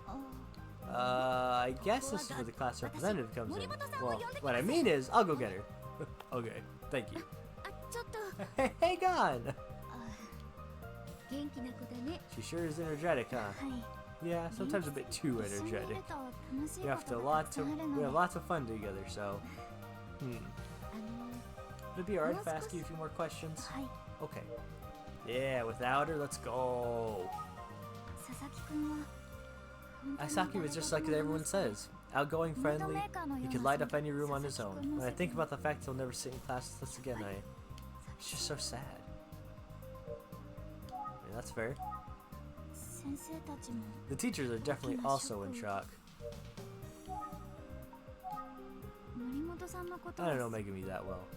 I guess this is where the class representative comes in. Well, what I mean is, I'll go get her. Okay, thank you. Hey, gone! She sure is energetic, huh? Yeah, sometimes a bit too energetic. We have lots of fun together, so. Would it be alright if I ask you a few more questions? Okay. Yeah, without her, let's go. Aisaki was just like everyone says. Outgoing, friendly, he could light up any room on his own. When I think about the fact he'll never sit in class with us again, it's just so sad. Yeah, that's fair. The teachers are definitely also in shock. I don't know Megumi that well.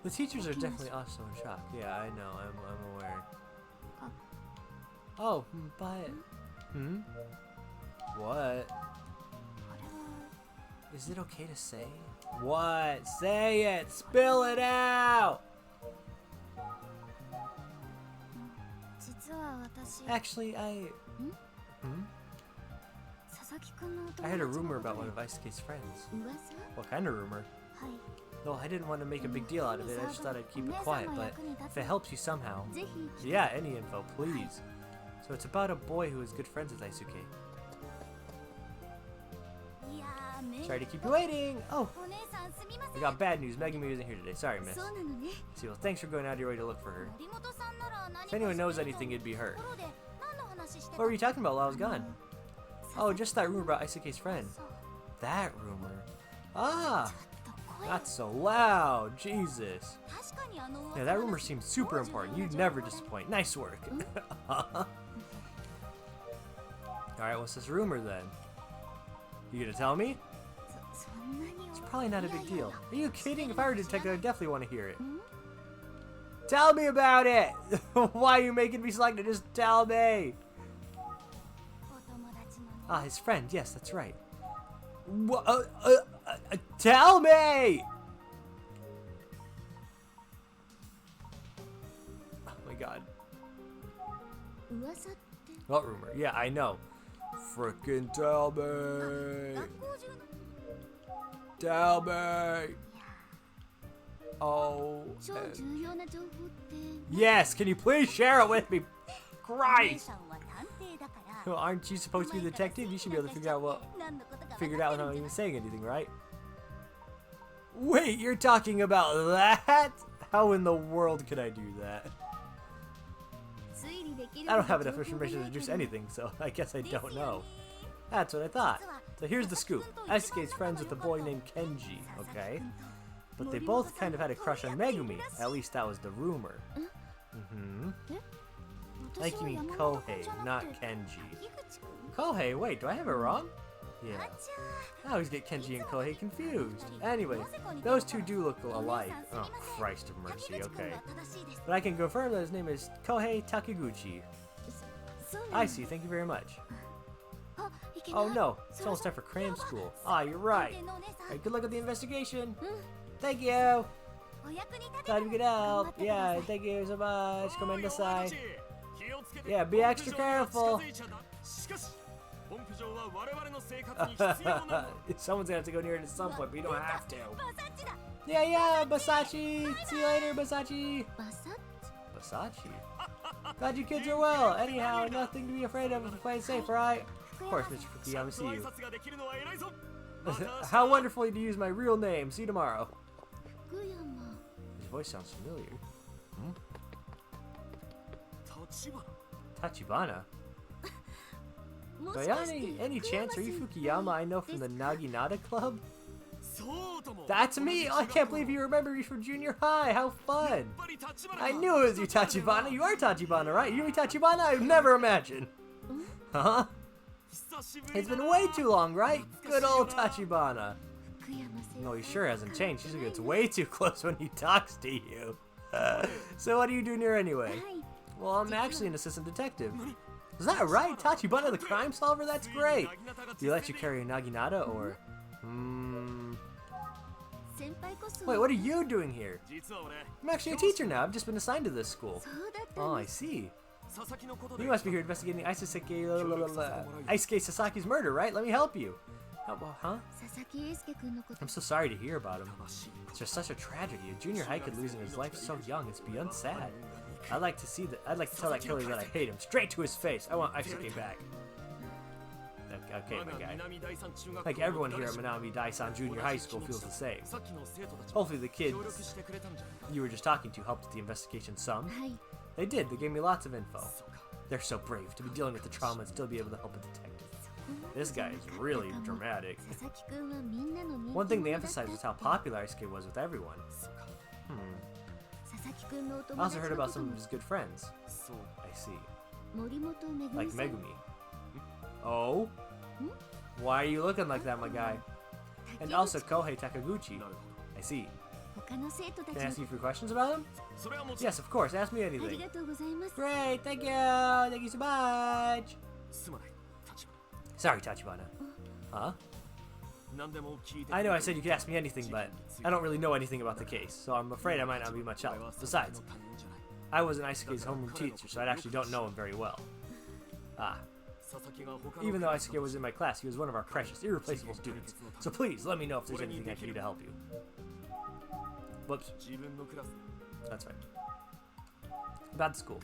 The teachers are definitely also in shock. Yeah, I know. I'm aware. Oh, but... What? Is it okay to say? What? Say it! Spill it out! Actually, I heard a rumor about one of Aisuke's friends. What kind of rumor? No, I didn't want to make a big deal out of it. I just thought I'd keep it quiet, but if it helps you somehow. Yeah, any info, please. So it's about a boy who is good friends with Aisuke. Sorry to keep you waiting. Oh, we got bad news. Megumi isn't here today. Sorry, miss. See, well, thanks for going out of your way to look for her. If anyone knows anything, it'd be her. What were you talking about while I was gone? Oh, just that rumor about Isuke's friend. That rumor. Ah! Not so loud. Jesus. Yeah, that rumor seems super important. You'd never disappoint. Nice work. Alright, what's this rumor then? You gonna tell me? It's probably not a big deal. Are you kidding? If I were a detective, I'd definitely want to hear it. Tell me about it! Why are you making me selected? Just tell me! Ah, his friend. Yes, that's right. Tell me! Oh my god. What rumor? Yeah, I know. Frickin' tell me! Tell me! Oh. Yes, can you please share it with me? Christ! Well, aren't you supposed to be the detective? You should be able to figure it out without even saying anything, right? Wait, you're talking about that? How in the world could I do that? I don't have enough information to deduce anything, so I guess I don't know. That's what I thought. So here's the scoop. Isuke's friends with a boy named Kenji, okay? But they both kind of had a crush on Megumi. At least that was the rumor. I think you mean Kohei, not Kenji. Kohei? Wait, do I have it wrong? Yeah. I always get Kenji and Kohei confused. Anyway, those two do look alike. Oh, Christ of mercy, okay. But I can confirm that his name is Kohei Takiguchi. I see, thank you very much. Oh no, it's almost time for cram school. Ah, you're right. Alright, good luck with the investigation. Thank you. Glad we could help. Yeah, thank you so much. Come on this side. Yeah, be extra careful. Someone's gonna have to go near it at some point, but you don't have to. Yeah, Basachi. See you later, Basachi. Basachi? Glad you kids are well. Anyhow, nothing to be afraid of if you're playing safe, right? Of course, Mr. Fukuyama, see you. How wonderful to use my real name. See you tomorrow. His voice sounds familiar. Tachibana? By any chance, are you Fukuyama I know from the Naginata Club? That's me! Oh, I can't believe you remember me from junior high! How fun! I knew it was you, Tachibana! You are Tachibana, right? You Tachibana? I've never imagined! Huh? It's been way too long, right? Good old Tachibana! No, he sure hasn't changed. He gets way too close when he talks to you. So what do you do here anyway? Well, I'm actually an assistant detective. Is that right? Tachibana the crime solver? That's great! Do you let you carry a Naginata, or... Wait, what are you doing here? I'm actually a teacher now. I've just been assigned to this school. Oh, I see. You must be here investigating Isuke Sasaki's murder, right? Let me help you. Huh? I'm so sorry to hear about him. It's just such a tragedy. A junior high kid losing his life so young. It's beyond sad. I'd like to tell that killer that I hate him straight to his face. I want Isuke back. Okay, my guy. Like everyone here at Manami Daisan Junior High School feels the same. Hopefully the kids you were just talking to helped with the investigation some. They did. They gave me lots of info. They're so brave to be dealing with the trauma and still be able to help a detective. This guy is really dramatic. One thing they emphasized was how popular Isuke was with everyone. I also heard about some of his good friends. I see. Like Megumi. Oh? Why are you looking like that, my guy? And also Kohei Takiguchi. I see. Can I ask you a few questions about him? Yes, of course. Ask me anything. Great, thank you. Thank you so much. Sorry, Tachibana. Huh? I know I said you could ask me anything, but I don't really know anything about the case, so I'm afraid I might not be much help. Besides, I wasn't Isuke's homeroom teacher, so I actually don't know him very well. Even though Isuke was in my class, he was one of our precious, irreplaceable students. So please, let me know if there's anything I can do to help you. Whoops. That's right. About school.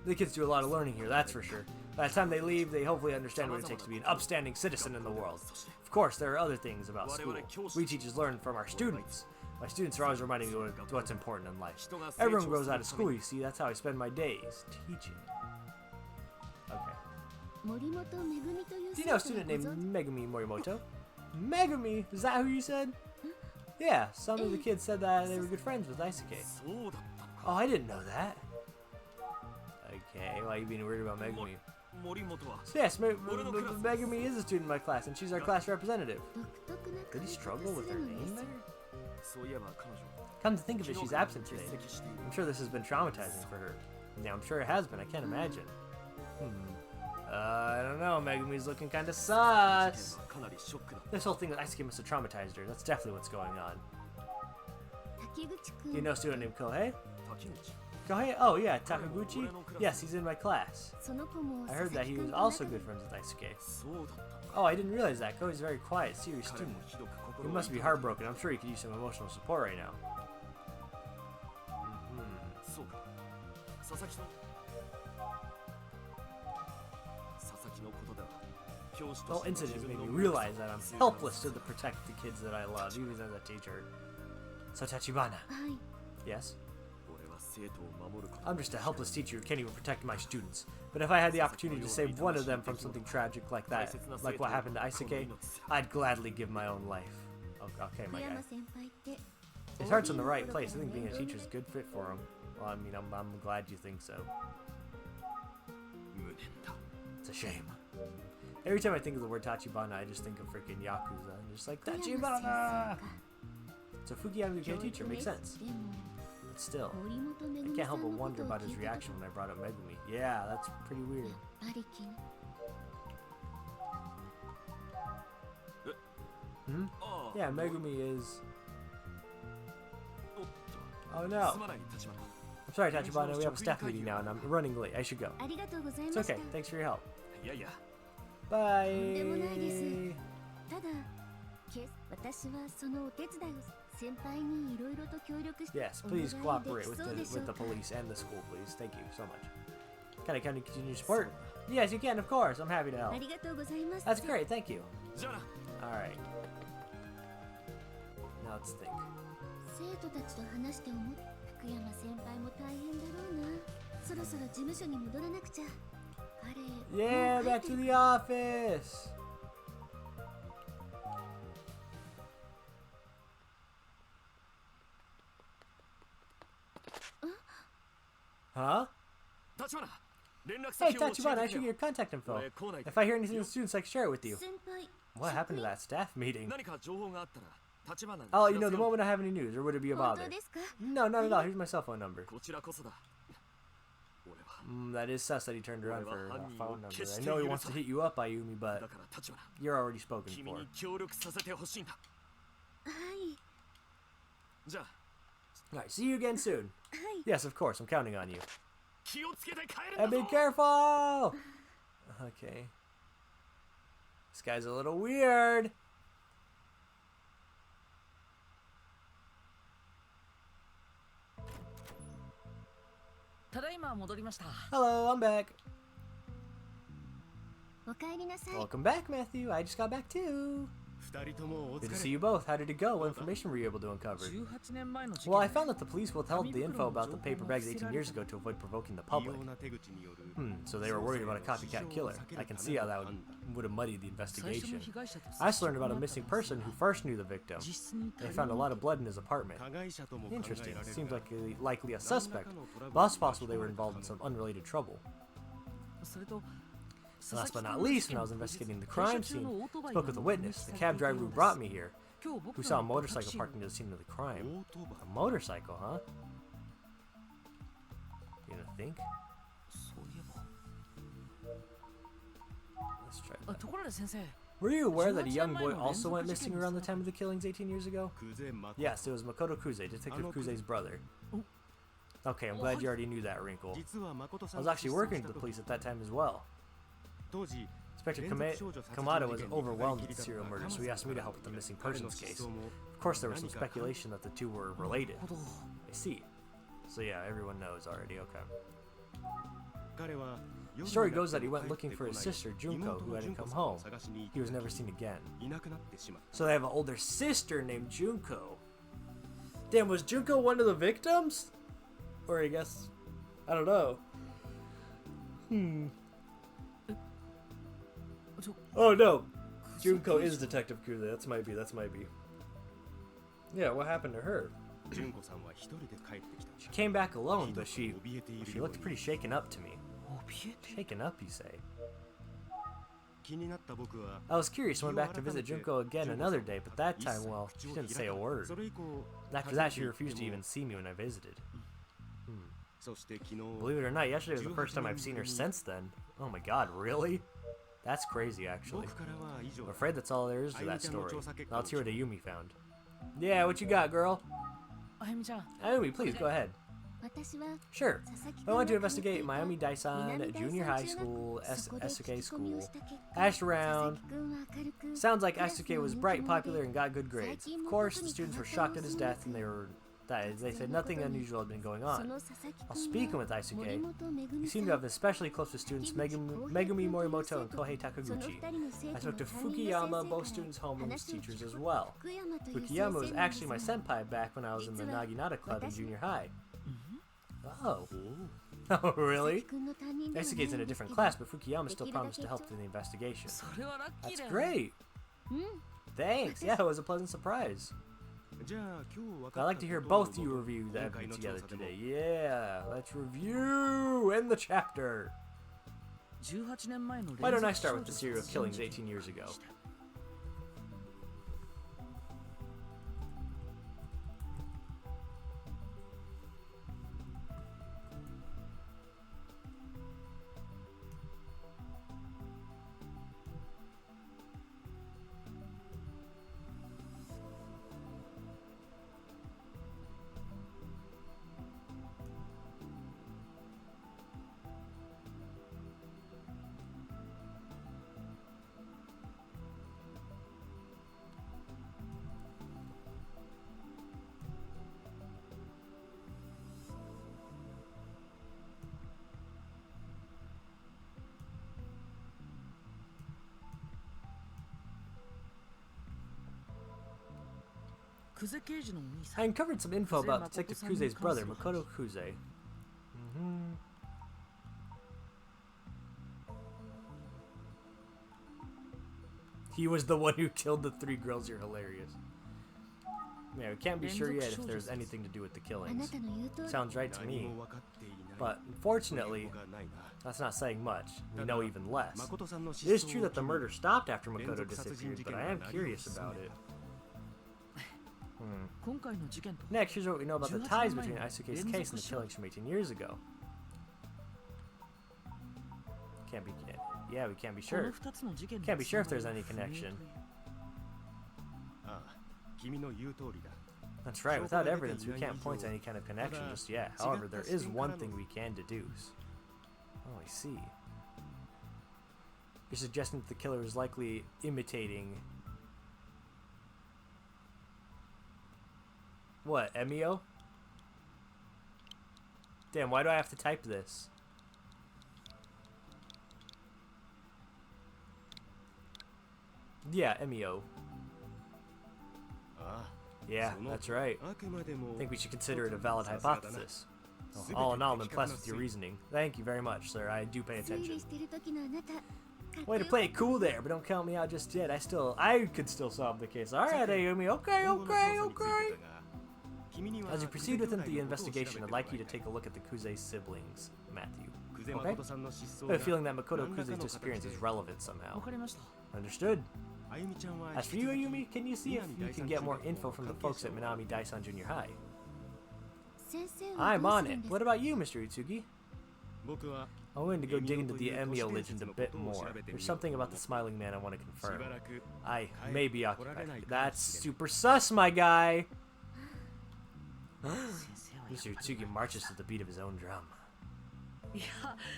The kids do a lot of learning here, that's for sure. By the time they leave, they hopefully understand what it takes to be an upstanding citizen in the world. Of course, there are other things about school. We teachers learn from our students. My students are always reminding me what's important in life. Everyone grows out of school, you see. That's how I spend my days, teaching. Okay. Do you know a student named Megumi Morimoto? Megumi? Is that who you said? Yeah, some of the kids said that they were good friends with Daisuke. Oh, I didn't know that. Okay, why are you being weird about Megumi? So yes, Megumi is a student in my class, and she's our class representative. Did he struggle with her name there? Come to think of it, she's absent today. I'm sure this has been traumatizing for her. Yeah, I'm sure it has been. I can't imagine. I don't know. Megumi's looking kind of sus. This whole thing with Daisuke must have traumatized her. That's definitely what's going on. You know a student named Kohei? Kohei? Oh yeah, Takaguchi? Yes, he's in my class. I heard that he was also good friends with Daisuke. Oh, I didn't realize that. Kohei's a very quiet, serious student. He must be heartbroken. I'm sure he could use some emotional support right now. The whole incident made me realize that I'm helpless to protect the kids that I love, even as a teacher. So Tachibana. Yes? I'm just a helpless teacher who can't even protect my students. But if I had the opportunity to save one of them from something tragic like that, like what happened to Daisuke, I'd gladly give my own life. Okay, my guy. His heart's in the right place. I think being a teacher is a good fit for him. Well, I mean, I'm glad you think so. It's a shame. Every time I think of the word Tachibana, I just think of freaking Yakuza. I'm just like, Tachibana! So Fukuyama became a teacher. Makes sense. But still, I can't help but wonder about his reaction when I brought up Megumi. Yeah, that's pretty weird. Yeah, Megumi is... Oh no. I'm sorry, Tachibana, we have a staff meeting now and I'm running late. I should go. It's okay, thanks for your help. Bye! Yes, please cooperate with the police and the school, please. Thank you so much. Can I continue support? Yes, you can, of course. I'm happy to help. That's great, thank you. Alright. Now let's think. Yeah, back to the office! Huh? Hey, Tachibana, I should get your contact info. If I hear anything in the students, I can share it with you. What happened to that staff meeting? Oh, you know, the moment I have any news, or would it be a bother? No, not at all. Here's my cell phone number. That is sus that he turned around for a phone number. I know he wants to hit you up, Ayumi, but you're already spoken for. Alright, see you again soon. Yes, of course, I'm counting on you. And be careful! Okay. This guy's a little weird. Hello, I'm back. Welcome back, Matthew. I just got back too. Good to see you both. How did it go? What information were you able to uncover? Well, I found that the police withheld the info about the paper bags 18 years ago to avoid provoking the public. So they were worried about a copycat killer. I can see how that would have muddied the investigation. I also learned about a missing person who first knew the victim. They found a lot of blood in his apartment. Interesting. Seems like likely a suspect, but it's possible they were involved in some unrelated trouble. Last but not least, when I was investigating the crime scene, I spoke with a witness, the cab driver who brought me here, who saw a motorcycle parked near the scene of the crime. A motorcycle, huh? You gonna think? Let's try that. Were you aware that a young boy also went missing around the time of the killings 18 years ago? Yes, it was Makoto Kuze, Detective Kuze's brother. Okay, I'm glad you already knew that wrinkle. I was actually working with the police at that time as well. Inspector Kamada was overwhelmed with the serial murder, so he asked me to help with the missing persons case. Of course, there was some speculation that the two were related. I see. So yeah, everyone knows already, okay. The story goes that he went looking for his sister, Junko, who hadn't come home. He was never seen again. So they have an older sister named Junko. Damn, was Junko one of the victims? Or I guess... I don't know. Oh no! Junko is Detective Kuze. That's might be. Yeah, what happened to her? She came back alone, but she looked pretty shaken up to me. Shaken up, you say? I was curious and went back to visit Junko again another day, but that time, well, she didn't say a word. After that, she refused to even see me when I visited. Believe it or not, yesterday was the first time I've seen her since then. Oh my god, really? That's crazy, actually. I'm afraid that's all there is to that story. Now let's hear what Ayumi found. Yeah, what you got, girl? Ayumi, please, go ahead. Sure. I went to investigate Miami Daisan Junior High School, Asuke School. Asked around. Sounds like Asuke was bright, popular, and got good grades. Of course, the students were shocked at his death, and they said nothing unusual had been going on. While speaking with Asuke, he seemed to have especially close to students Megumi Morimoto and Kohei Takaguchi. I spoke to Fukuyama, both students' homeroom teachers as well. Fukuyama was actually my senpai back when I was in the Naginata Club in junior high. Oh. Oh, really? Asuke's in a different class, but Fukuyama still promised to help in the investigation. That's great! Thanks, yeah, it was a pleasant surprise. I'd like to hear both of you review the evidence together today. Yeah, let's review in the chapter. Why don't I start with the serial killings 18 years ago? I uncovered some info about Detective Kuze's brother, Makoto Kuze. He was the one who killed the 3 girls. You're hilarious. Yeah, we can't be sure yet if there's anything to do with the killings. Sounds right to me. But unfortunately, that's not saying much. We know even less. It is true that the murder stopped after Makoto disappeared, but I am curious about it. Next, here's what we know about the ties between Isuke's case and the killings from 18 years ago. We can't be sure. Can't be sure if there's any connection. That's right, without evidence, we can't point to any kind of connection just yet. However, there is one thing we can deduce. Oh, I see. You're suggesting that the killer is likely imitating... What, Emio? Damn, why do I have to type this? Yeah, Emio. Yeah, that's right. I think we should consider it a valid hypothesis. All in all, I'm impressed with your reasoning. Thank you very much, sir. I do pay attention. Way to play it cool there, but don't count me out just yet. I could still solve the case. Alright, Ayumi. Okay. As you proceed with the investigation, I'd like you to take a look at the Kuze siblings, Matthew. Okay? I have a feeling that Makoto Kuze's disappearance is relevant somehow. Understood. As for you, Ayumi, can you see if you can get more info from the folks at Minami Daisan Junior High? I'm on it. What about you, Mr. Utsugi? I'm willing to go dig into the Emio legend a bit more. There's something about the smiling man I want to confirm. I may be occupied. That's super sus, my guy! Mr. Utsugi marches to the beat of his own drum.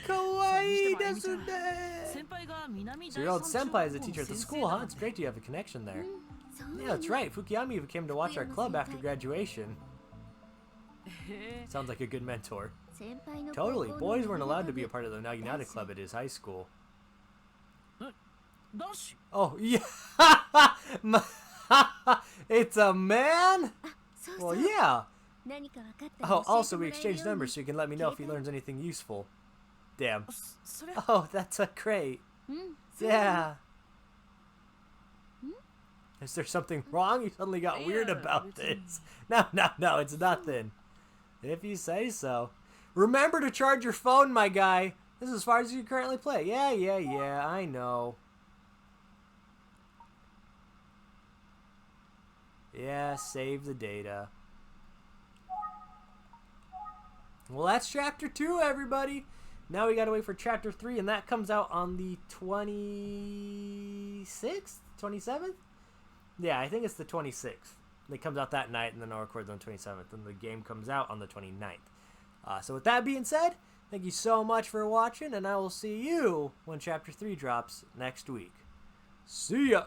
Kawaii desu ne! So your old senpai is a teacher at the school, huh? It's great you have a connection there. Yeah, that's right. Fukuyama even came to watch our club after graduation. Sounds like a good mentor. Totally. Boys weren't allowed to be a part of the Naginata Club at his high school. Oh, yeah. It's a man? Well, yeah. Oh, also, we exchanged numbers so you can let me know if he learns anything useful. Damn. Oh, that's a great. Yeah. Is there something wrong? You suddenly got weird about this. No, it's nothing. If you say so. Remember to charge your phone, my guy. This is as far as you can currently play. Yeah, I know. Yeah, save the data. Well, that's chapter 2, everybody. Now we gotta wait for chapter 3, and that comes out on the 26th? 27th? Yeah, I think it's the 26th. It comes out that night, and then I'll record on the 27th, and the game comes out on the 29th. So with that being said, thank you so much for watching, and I will see you when chapter 3 drops next week. See ya!